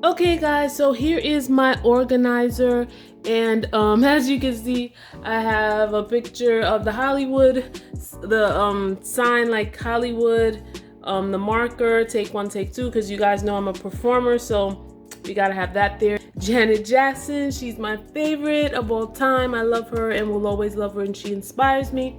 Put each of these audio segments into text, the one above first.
Okay guys, so here is my organizer, and as you can see, I have a picture of the Hollywood, the sign like Hollywood, the marker, take one, take two, because you guys know I'm a performer, so we gotta have that there. Janet Jackson, she's my favorite of all time. I love her and will always love her, and she inspires me.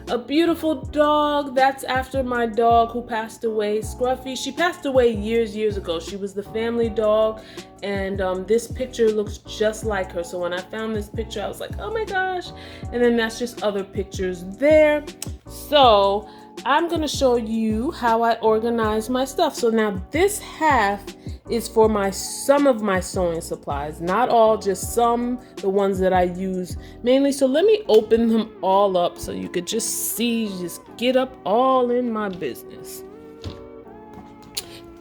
A beautiful dog, that's after my dog who passed away, Scruffy. She passed away years ago. She was the family dog, and this picture looks just like her. So when I found this picture, I was like, oh my gosh. And then that's just other pictures there. So I'm gonna show you how I organize my stuff. So now this half is for some of my sewing supplies, not all, just some, the ones that I use mainly. So let me open them all up so you could just see, just get up all in my business.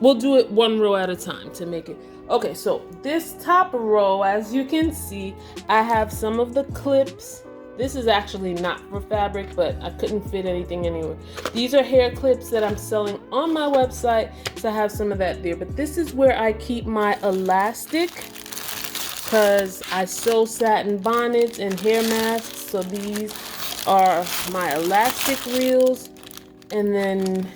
We'll do it one row at a time to make it. Okay, so this top row, as you can see, I have some of the clips. This is actually not for fabric, but I couldn't fit anything anywhere. These are hair clips that I'm selling on my website, so I have some of that there. But this is where I keep my elastic, because I sew satin bonnets and hair masks. So these are my elastic reels. And then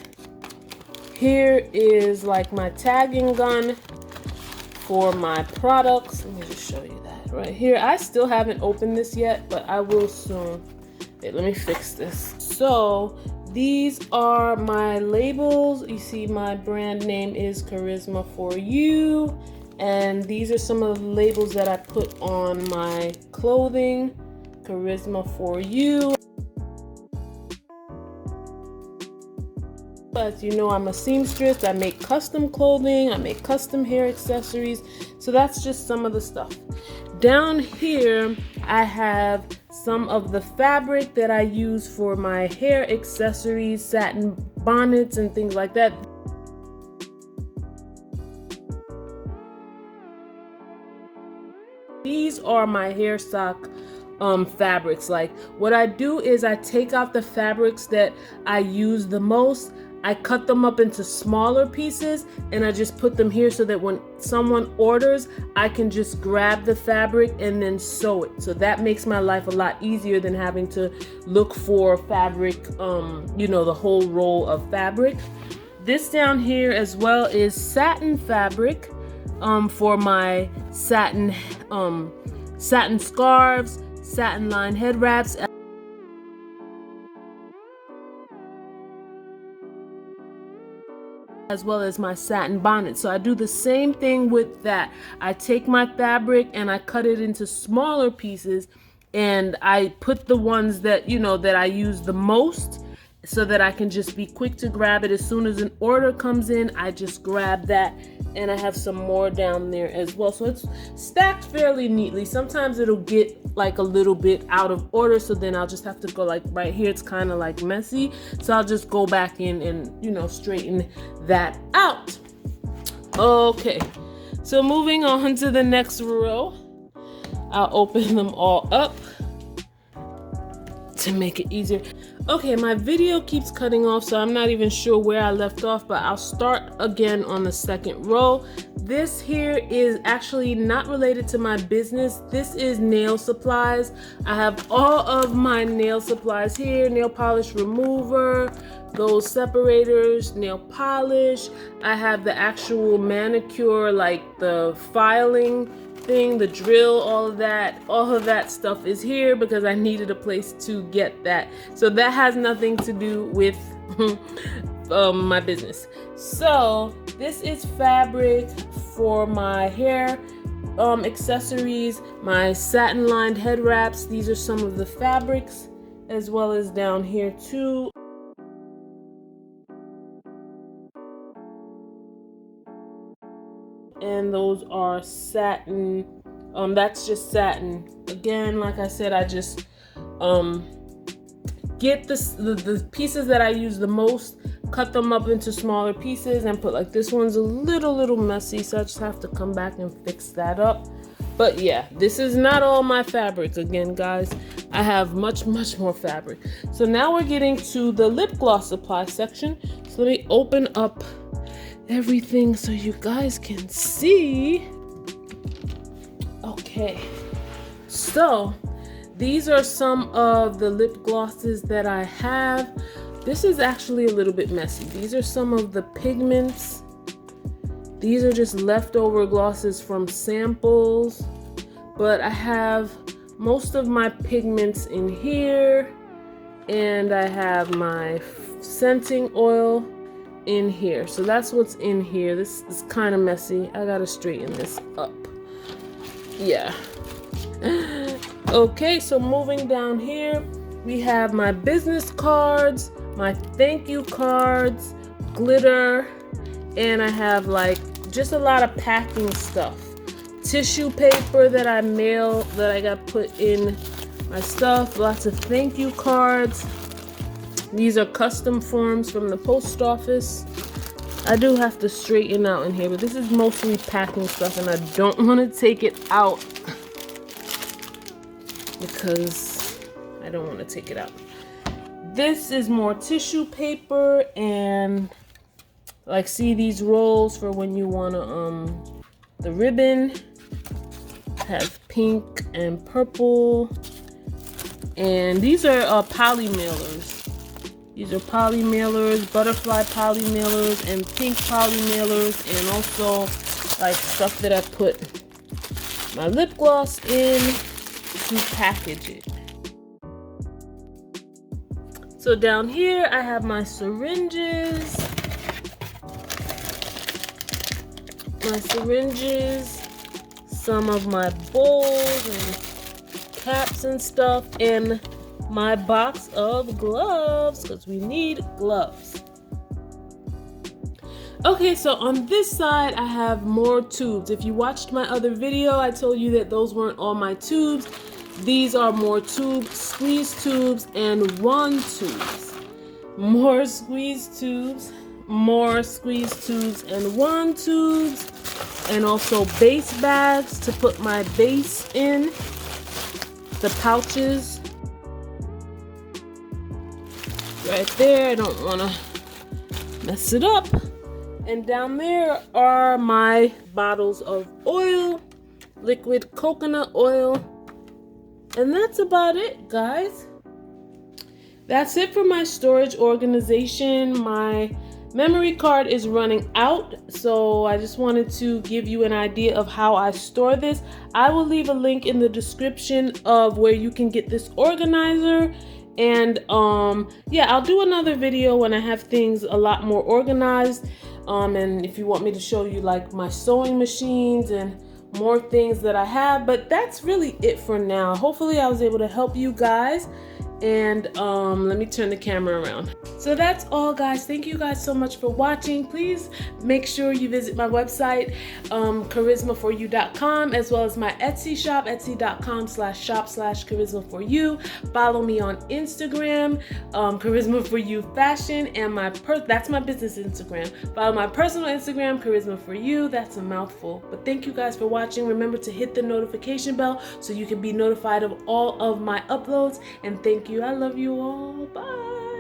here is like my tagging gun for my products. Let me just show you that right here. I still haven't opened this yet, but I will soon. Okay, let me fix this. So these are my labels. You see my brand name is Kharyzma4u, and these are some of the labels that I put on my clothing. Kharyzma4u. As you know, I'm a seamstress. I make custom clothing, I make custom hair accessories. So that's just some of the stuff. Down here, I have some of the fabric that I use for my hair accessories, satin bonnets and things like that. These are my hair sock fabrics. Like, what I do is I take out the fabrics that I use the most, I cut them up into smaller pieces, and I just put them here so that when someone orders, I can just grab the fabric and then sew it. So that makes my life a lot easier than having to look for fabric, you know, the whole roll of fabric. This down here as well is satin fabric for my satin scarves, satin lined head wraps, as well as my satin bonnet. So I do the same thing with that. I take my fabric and I cut it into smaller pieces, and I put the ones that, you know, that I use the most, so that I can just be quick to grab it. As soon as an order comes in, I just grab that, and I have some more down there as well. So it's stacked fairly neatly. Sometimes it'll get like a little bit out of order, so then I'll just have to go like right here, it's kind of like messy. So I'll just go back in and, you know, straighten that out. Okay, so moving on to the next row, I'll open them all up to make it easier. Okay, my video keeps cutting off, so I'm not even sure where I left off, but I'll start again on the second row. This here is actually not related to my business. This is nail supplies. I have all of my nail supplies here: nail polish remover, those separators, nail polish. I have the actual manicure, like the filing thing, the drill, all of that stuff is here because I needed a place to get that. So that has nothing to do with my business. So this is fabric for my hair accessories, my satin lined head wraps. These are some of the fabrics, as well as down here too. And those are satin. That's just satin. Again, like I said, I just get the pieces that I use the most, cut them up into smaller pieces, and put, like, this one's a little messy, so I just have to come back and fix that up. But yeah, this is not all my fabric. Again, guys, I have much more fabric. So now we're getting to the lip gloss supply section. So let me open up everything so you guys can see. Okay, so these are some of the lip glosses that I have. This is actually a little bit messy. These are some of the pigments. These are just leftover glosses from samples, but I have most of my pigments in here, and I have my scenting oil in here. So that's what's in here. This is kind of messy. I gotta straighten this up. Yeah. Okay, so moving down here, we have my business cards, my thank you cards, glitter, and I have like just a lot of packing stuff. Tissue paper that I mail, that I got put in my stuff, lots of thank you cards. These are custom forms from the post office. I do have to straighten out in here, but this is mostly packing stuff and I don't want to take it out because I don't want to take it out. This is more tissue paper, and like see these rolls for when you want to the ribbon have pink and purple, and these are poly mailers. These are poly mailers, butterfly poly mailers, and pink poly mailers, and also like stuff that I put my lip gloss in to package it. So down here I have my syringes, some of my bowls and caps and stuff, and my box of gloves, because we need gloves. Okay, so on this side I have more tubes. If you watched my other video, I told you that those weren't all my tubes. These are more tubes, squeeze tubes, and wand tubes. More squeeze tubes, and wand tubes, and also base bags to put my base in, the pouches right there. I don't want to mess it up. And down there are my bottles of oil, liquid coconut oil. And that's about it, guys. That's it for my storage organization. My memory card is running out, so I just wanted to give you an idea of how I store this. I will leave a link in the description of where you can get this organizer. And yeah, I'll do another video when I have things a lot more organized. And if you want me to show you like my sewing machines and more things that I have, but that's really it for now. Hopefully I was able to help you guys. And let me turn the camera around. So that's all, guys. Thank you guys so much for watching. Please make sure you visit my website, Kharyzma4u.com, as well as my Etsy shop, etsy.com/shop/Kharyzma4u. Follow me on Instagram, Kharyzma4u fashion, and that's my business Instagram. Follow my personal Instagram, Kharyzma4u. That's a mouthful. But thank you guys for watching. Remember to hit the notification bell so you can be notified of all of my uploads. And thank you. I love you all. Bye.